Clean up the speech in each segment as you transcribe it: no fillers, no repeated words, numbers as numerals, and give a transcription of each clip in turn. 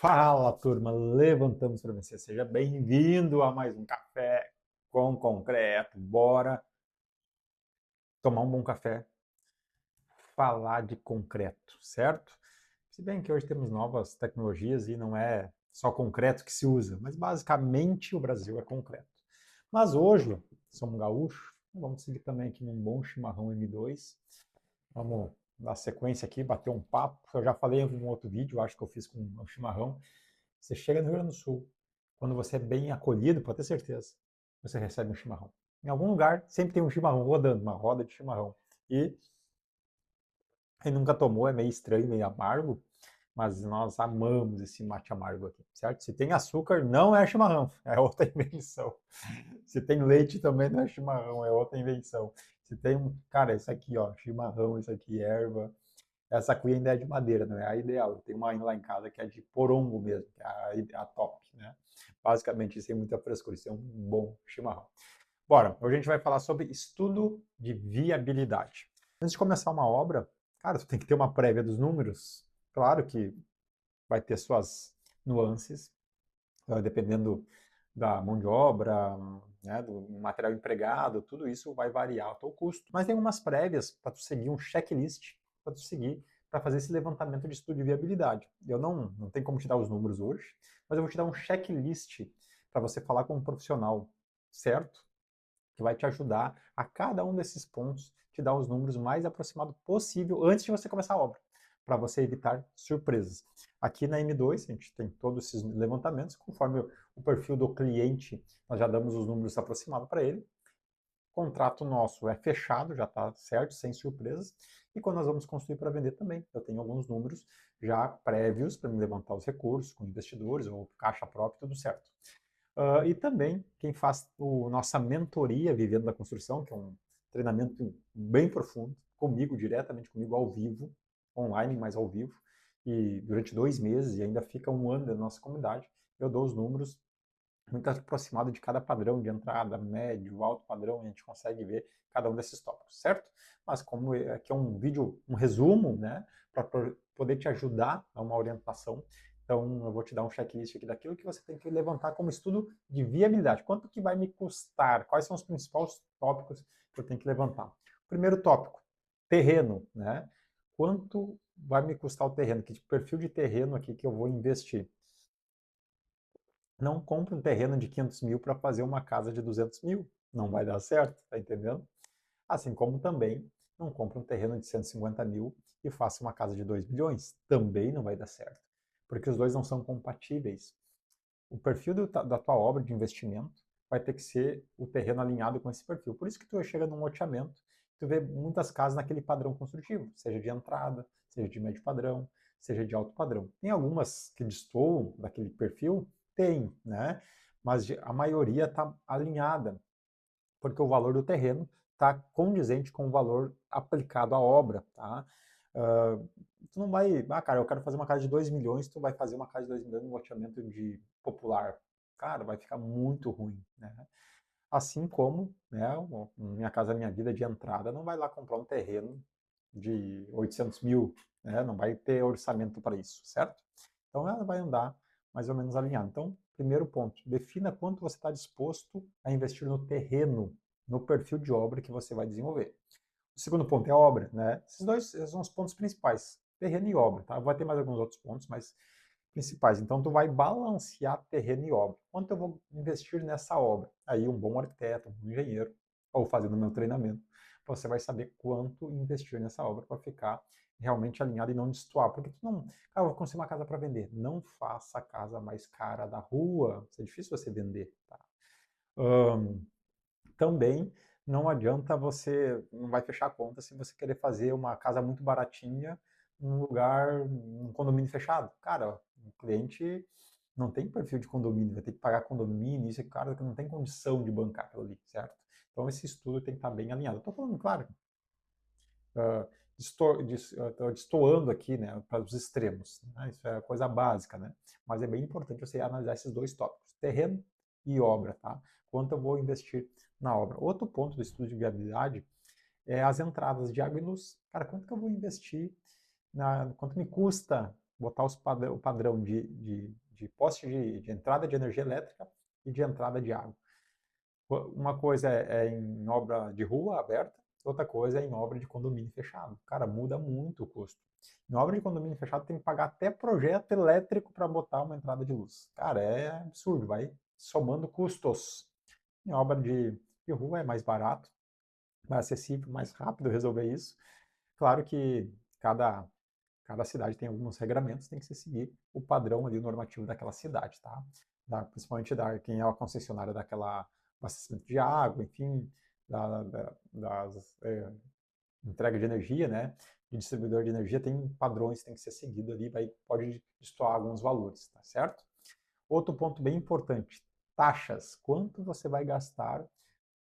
Fala, turma, levantamos para vencer. Seja bem-vindo a mais um Café com Concreto. Bora tomar um bom café, falar de concreto, certo? Se bem que hoje temos novas tecnologias e não é só concreto que se usa, mas basicamente o Brasil é concreto. Mas hoje, somos gaúchos, vamos seguir também aqui num bom chimarrão M2. Vamos dar sequência aqui, bater um papo. Eu já falei em um outro vídeo, acho que eu fiz com um chimarrão. Você chega no Rio Grande do Sul, quando você é bem acolhido, pode ter certeza, você recebe um chimarrão. Em algum lugar sempre tem um chimarrão rodando, uma roda de chimarrão. E quem nunca tomou é meio estranho, meio amargo, mas nós amamos esse mate amargo aqui, certo? Se tem açúcar, não é chimarrão, é outra invenção. Se tem leite, também não é chimarrão, é outra invenção. Se tem um, cara, isso aqui, ó, chimarrão, isso aqui, erva. Essa aqui ainda é de madeira, não é a ideal. Tem uma lá em casa que é de porongo mesmo, que é a top, né? Basicamente, sem muita frescura, isso é um bom chimarrão. Bora, hoje a gente vai falar sobre estudo de viabilidade. Antes de começar uma obra, cara, tu tem que ter uma prévia dos números. Claro que vai ter suas nuances, dependendo da mão de obra, né, do material empregado, tudo isso vai variar o teu custo. Mas tem umas prévias para tu seguir um checklist, para tu seguir para fazer esse levantamento de estudo de viabilidade. Eu não tenho como te dar os números hoje, mas eu vou te dar um checklist para você falar com um profissional certo, que vai te ajudar a cada um desses pontos, te dar os números mais aproximados possível antes de você começar a obra, para você evitar surpresas. Aqui na M2, a gente tem todos esses levantamentos, conforme o perfil do cliente, nós já damos os números aproximados para ele. O contrato nosso é fechado, já está certo, sem surpresas. E quando nós vamos construir para vender também, eu tenho alguns números já prévios para me levantar os recursos com investidores ou caixa própria, tudo certo. E também quem faz a nossa mentoria Vivendo da Construção, que é um treinamento bem profundo, comigo, diretamente comigo, ao vivo, online, mas ao vivo, e durante 2 meses, e ainda fica um ano da nossa comunidade, eu dou os números muito aproximado de cada padrão de entrada, médio, alto padrão, e a gente consegue ver cada um desses tópicos, certo? Mas como aqui é um vídeo, um resumo, né, para poder te ajudar a uma orientação, então eu vou te dar um checklist aqui daquilo que você tem que levantar como estudo de viabilidade. Quanto que vai me custar? Quais são os principais tópicos que eu tenho que levantar? Primeiro tópico, terreno, né? Quanto vai me custar o terreno? Que perfil de terreno aqui que eu vou investir? Não compre um terreno de 500 mil para fazer uma casa de 200 mil. Não vai dar certo, tá entendendo? Assim como também não compre um terreno de 150 mil e faça uma casa de 2 milhões. Também não vai dar certo, porque os dois não são compatíveis. O perfil da tua obra de investimento vai ter que ser o terreno alinhado com esse perfil. Por isso que tu chega num loteamento, tu vê muitas casas naquele padrão construtivo, seja de entrada, seja de médio padrão, seja de alto padrão. Tem algumas que destoam daquele perfil? Tem, né? Mas a maioria está alinhada, porque o valor do terreno está condizente com o valor aplicado à obra, tá? Tu não vai, cara, eu quero fazer uma casa de 2 milhões, tu vai fazer uma casa de 2 milhões no loteamento de popular. Cara, vai ficar muito ruim, né? Assim como, né, Minha Casa Minha Vida de entrada não vai lá comprar um terreno de 800 mil, né? Não vai ter orçamento para isso, certo? Então ela vai andar mais ou menos alinhada. Então, primeiro ponto, defina quanto você está disposto a investir no terreno, no perfil de obra que você vai desenvolver. O segundo ponto é a obra, né? Esses são os pontos principais, terreno e obra, tá? Vai ter mais alguns outros pontos, mas principais. Então, tu vai balancear terreno e obra. Quanto eu vou investir nessa obra? Aí, um bom arquiteto, um engenheiro, ou fazendo o meu treinamento, você vai saber quanto investir nessa obra para ficar realmente alinhado e não destoar. Porque tu não, cara, eu vou construir uma casa para vender. Não faça a casa mais cara da rua. Isso é difícil você vender, tá? Também não adianta você, não vai fechar a conta se você querer fazer uma casa muito baratinha num lugar, num condomínio fechado. Cara, o cliente não tem perfil de condomínio, vai ter que pagar condomínio, isso é cara que não tem condição de bancar aquilo ali, certo? Então esse estudo tem que estar bem alinhado. Estou falando, claro, uh, destoando aqui, né, para os extremos. Né? Isso é coisa básica, né? Mas é bem importante você analisar esses dois tópicos, terreno e obra, tá? Quanto eu vou investir na obra. Outro ponto do estudo de viabilidade é as entradas de água e luz. Cara, quanto que eu vou investir, quanto me custa botar o padrão de poste de entrada de energia elétrica e de entrada de água. Uma coisa é em obra de rua aberta, outra coisa é em obra de condomínio fechado. Cara, muda muito o custo. Em obra de condomínio fechado tem que pagar até projeto elétrico para botar uma entrada de luz. Cara, é absurdo, vai somando custos. Em obra de rua é mais barato, mais acessível, mais rápido resolver isso. Claro que cada cidade tem alguns regramentos, tem que se seguir o padrão ali normativo daquela cidade, tá? Principalmente quem é a concessionária daquela abastecimento de água, enfim, das entrega de energia, né? De distribuidor de energia tem padrões que tem que ser seguido ali, pode destoar alguns valores, tá certo? Outro ponto bem importante, taxas. Quanto você vai gastar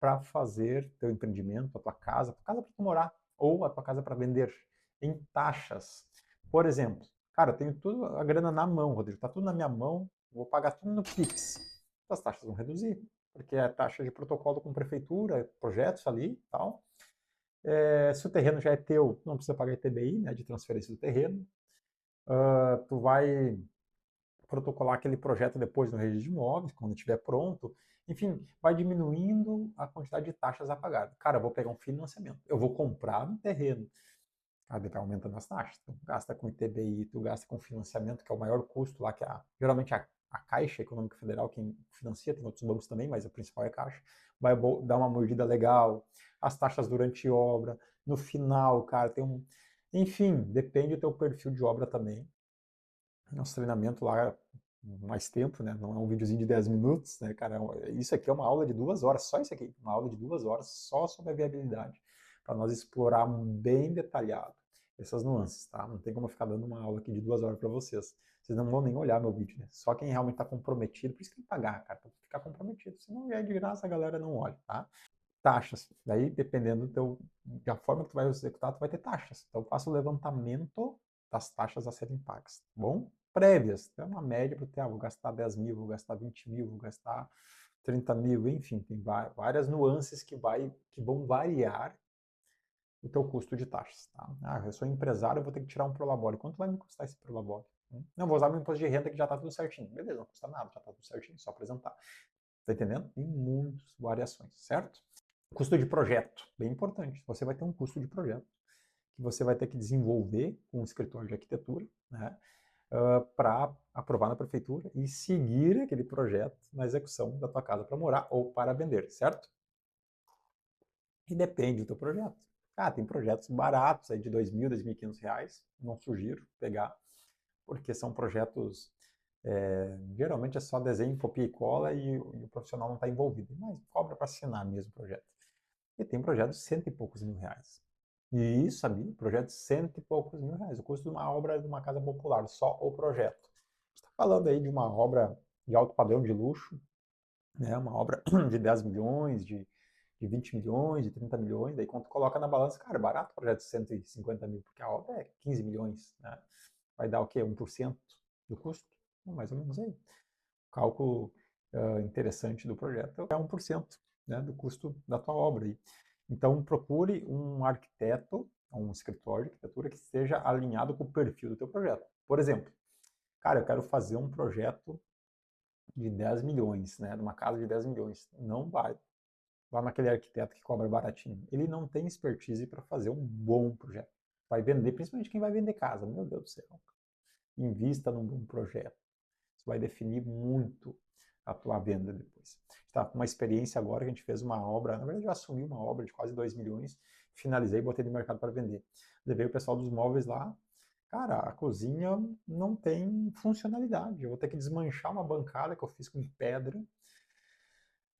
para fazer teu empreendimento, a tua casa para tu morar, ou a tua casa para vender, em taxas. Por exemplo, cara, eu tenho tudo a grana na mão, Rodrigo, tá tudo na minha mão, vou pagar tudo no Pix. As taxas vão reduzir, porque é taxa de protocolo com prefeitura, projetos ali e tal. Se o terreno já é teu, não precisa pagar ITBI, né, de transferência do terreno. Tu vai protocolar aquele projeto depois no registro de imóveis, quando estiver pronto. Enfim, vai diminuindo a quantidade de taxas a pagar. Cara, eu vou pegar um financiamento, eu vou comprar um terreno. Cara, vai aumentando as taxas. Tu gasta com ITBI, tu gasta com financiamento, que é o maior custo lá, que geralmente a Caixa Econômica Federal quem financia, tem outros bancos também, mas a principal é a Caixa, vai dar uma mordida legal, as taxas durante obra, no final, cara, tem um... Enfim, depende do teu perfil de obra também. Nosso treinamento lá mais tempo, né? Não é um videozinho de 10 minutos, né, cara? Isso aqui é uma aula de 2 horas, só isso aqui, uma aula de 2 horas só sobre a viabilidade, para nós explorar bem detalhado essas nuances, tá? Não tem como eu ficar dando uma aula aqui de 2 horas para vocês. Vocês não vão nem olhar meu vídeo, né? Só quem realmente está comprometido, por isso que tem que pagar, cara, para ficar comprometido. Se não vier de graça, a galera não olha, tá? Taxas. Daí, dependendo da forma que tu vai executar, tu vai ter taxas. Então, faça o levantamento das taxas a serem pagas, tá bom? Prévias. Tem uma média para ter, vou gastar 10 mil, vou gastar 20 mil, vou gastar 30 mil, enfim, tem várias nuances que vão variar o teu custo de taxas, tá? Eu sou empresário, eu vou ter que tirar um prolabore. Quanto vai me custar esse prolabore? Não, vou usar meu imposto de renda que já está tudo certinho. Beleza, não custa nada, já está tudo certinho, só apresentar. Tá entendendo? Tem muitas variações, certo? Custo de projeto, bem importante. Você vai ter um custo de projeto que você vai ter que desenvolver com um escritório de arquitetura, né, para aprovar na prefeitura e seguir aquele projeto na execução da tua casa para morar ou para vender, certo? E depende do teu projeto. Tem projetos baratos aí de R$ 2.000, R$ 2.500, não sugiro pegar, porque são projetos, geralmente é só desenho, copia e cola e o profissional não está envolvido, mas cobra para assinar mesmo o projeto. E tem projetos de cento e poucos mil reais. E isso, sabia? Projeto de cento e poucos mil reais. O custo de uma obra de uma casa popular, só o projeto. Está falando aí de uma obra de alto padrão de luxo, né? Uma obra de 10 milhões, de 20 milhões, de 30 milhões. Daí quando tu coloca na balança, cara, barato o projeto de 150 mil, porque a obra é 15 milhões, né? Vai dar o quê? 1% do custo? Mais ou menos aí. O cálculo interessante do projeto é 1%, né, do custo da tua obra. Então, procure um arquiteto, um escritório de arquitetura que esteja alinhado com o perfil do teu projeto. Por exemplo, cara, eu quero fazer um projeto de 10 milhões, né, numa casa de 10 milhões. Não vai lá naquele arquiteto que cobra baratinho. Ele não tem expertise para fazer um bom projeto. Vai vender, principalmente quem vai vender casa. Meu Deus do céu. Invista num bom projeto. Isso vai definir muito a tua venda depois. Está com uma experiência agora que a gente fez uma obra, na verdade eu assumi uma obra de quase 2 milhões, finalizei e botei no mercado para vender. Levei o pessoal dos móveis lá, cara, a cozinha não tem funcionalidade, eu vou ter que desmanchar uma bancada que eu fiz com pedra,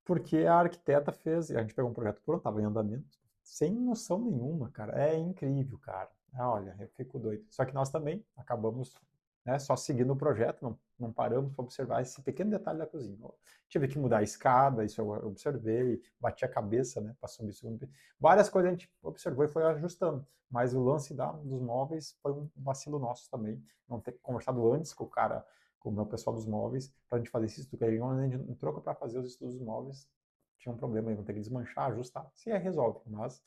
porque a arquiteta fez, a gente pegou um projeto pronto, estava em andamento, sem noção nenhuma, cara, é incrível, cara. Olha, eu fico doido. Só que nós também acabamos, né, só seguindo o projeto, não paramos para observar esse pequeno detalhe da cozinha. Eu tive que mudar a escada, isso eu observei, bati a cabeça, né, para subir o segundo. Várias coisas a gente observou e foi ajustando, mas o lance dos móveis foi um vacilo nosso também, não ter conversado antes com o cara, com o meu pessoal dos móveis, para a gente fazer esse estudo. Aí, quando a gente em troca para fazer os estudos dos móveis, tinha um problema, aí vão ter que desmanchar, ajustar. Se resolve, mas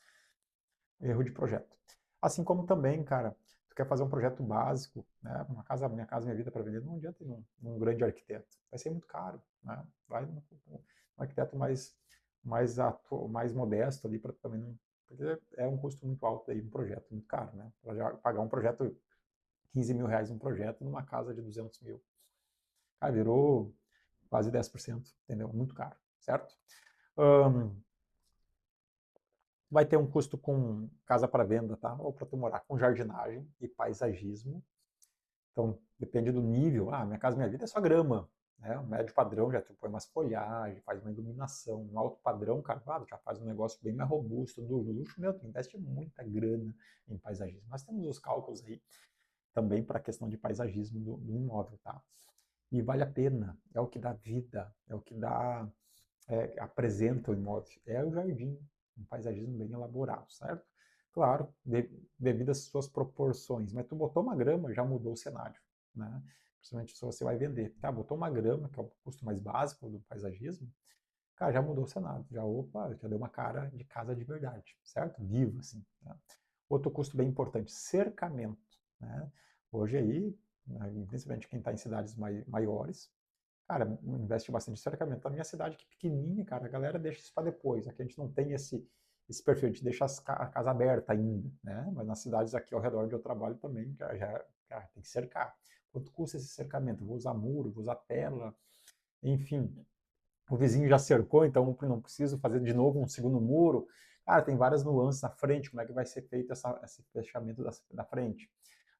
erro de projeto. Assim como também, cara, tu quer fazer um projeto básico, né? Minha casa, minha vida para vender, não adianta ir num grande arquiteto. Vai ser muito caro, né? Vai num arquiteto mais modesto ali para também não, porque é um custo muito alto aí, um projeto muito caro, né? Para pagar um projeto 15 mil reais um projeto numa casa de 200 mil. Cara, virou quase 10%, entendeu? Muito caro, certo? Vai ter um custo com casa para venda, tá? Ou para tu morar, com jardinagem e paisagismo. Então, depende do nível. Ah, minha casa, minha vida é só grama. Né? O médio padrão já tu põe umas folhagens, faz uma iluminação. Um alto padrão, cara, já faz um negócio bem mais robusto. Do luxo, meu, tu investe muita grana em paisagismo. Nós temos os cálculos aí também para a questão de paisagismo do imóvel, tá? E vale a pena, é o que dá vida, é o que dá, apresenta o imóvel, é o jardim, um paisagismo bem elaborado, certo? Claro, devido às suas proporções, mas tu botou uma grama, já mudou o cenário, né? Principalmente se você vai vender. Tá, botou uma grama, que é o custo mais básico do paisagismo, cara, já mudou o cenário, já deu uma cara de casa de verdade, certo? Vivo, assim. Né? Outro custo bem importante, cercamento, né? Hoje aí, né, principalmente quem está em cidades maiores, cara, investe bastante em cercamento. A minha cidade que é pequenininha, cara, a galera deixa isso para depois. Aqui a gente não tem esse perfil, a gente deixa a casa aberta ainda, né? Mas nas cidades aqui ao redor onde eu trabalho também, já tem que cercar. Quanto custa esse cercamento? Vou usar muro, vou usar tela, enfim. O vizinho já cercou, então não preciso fazer de novo um segundo muro. Cara, tem várias nuances na frente, como é que vai ser feito esse fechamento da frente.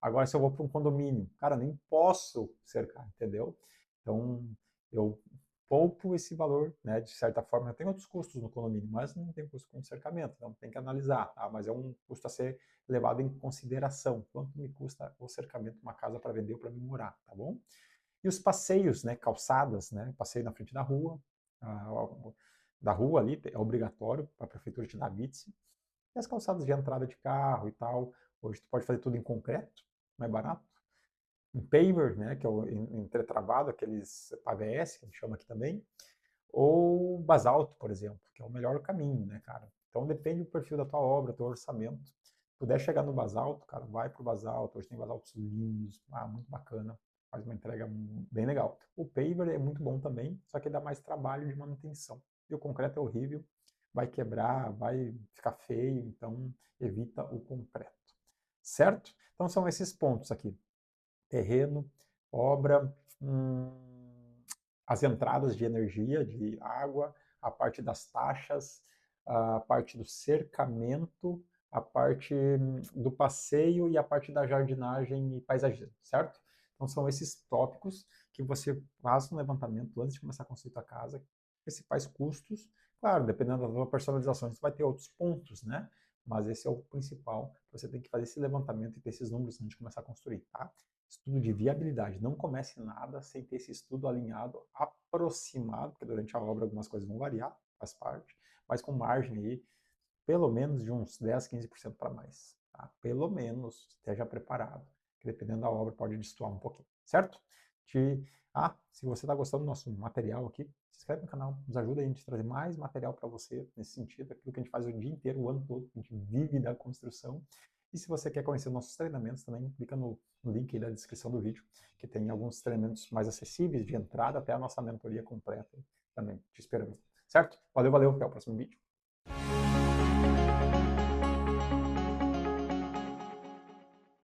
Agora, se eu vou para um condomínio, cara, nem posso cercar, entendeu? Então, eu poupo esse valor, né? De certa forma, eu tenho outros custos no condomínio, mas não tem custo com cercamento, então tem que analisar, tá? Mas é um custo a ser levado em consideração. Quanto me custa o cercamento de uma casa para vender ou para me morar, tá bom? E os passeios, né? Calçadas, né? Passeio na frente da rua ali, é obrigatório para a prefeitura te dar BITS. E as calçadas de entrada de carro e tal, hoje tu pode fazer tudo em concreto, mais barato. Em paver, né, que é o entretravado, aqueles AVS, que a gente chama aqui também, ou basalto, por exemplo, que é o melhor caminho, né, cara? Então depende do perfil da tua obra, do teu orçamento. Se puder chegar no basalto, cara, vai pro basalto. Hoje tem basaltos lindos, muito bacana, faz uma entrega bem legal. O paver é muito bom também, só que dá mais trabalho de manutenção. E o concreto é horrível, vai quebrar, vai ficar feio, então evita o concreto. Certo? Então são esses pontos aqui: terreno, obra, as entradas de energia, de água, a parte das taxas, a parte do cercamento, a parte do passeio e a parte da jardinagem e paisagismo, certo? Então são esses tópicos que você faz um levantamento antes de começar a construir a casa, principais custos. Claro, dependendo da sua personalização, você vai ter outros pontos, né? Mas esse é o principal. Você tem que fazer esse levantamento e ter esses números antes de começar a construir, tá? Estudo de viabilidade. Não comece nada sem ter esse estudo alinhado, aproximado, porque durante a obra algumas coisas vão variar, faz parte, mas com margem aí, pelo menos de uns 10, 15% para mais. Tá? Pelo menos esteja preparado, que dependendo da obra pode destoar um pouquinho, certo? Se você está gostando do nosso material aqui, se inscreve no canal, nos ajuda a gente a trazer mais material para você nesse sentido, aquilo que a gente faz o dia inteiro, o ano todo, a gente vive da construção. E se você quer conhecer nossos treinamentos, também clica no link aí da descrição do vídeo, que tem alguns treinamentos mais acessíveis de entrada até a nossa mentoria completa também. Te esperamos. Certo? Valeu, valeu. Até o próximo vídeo.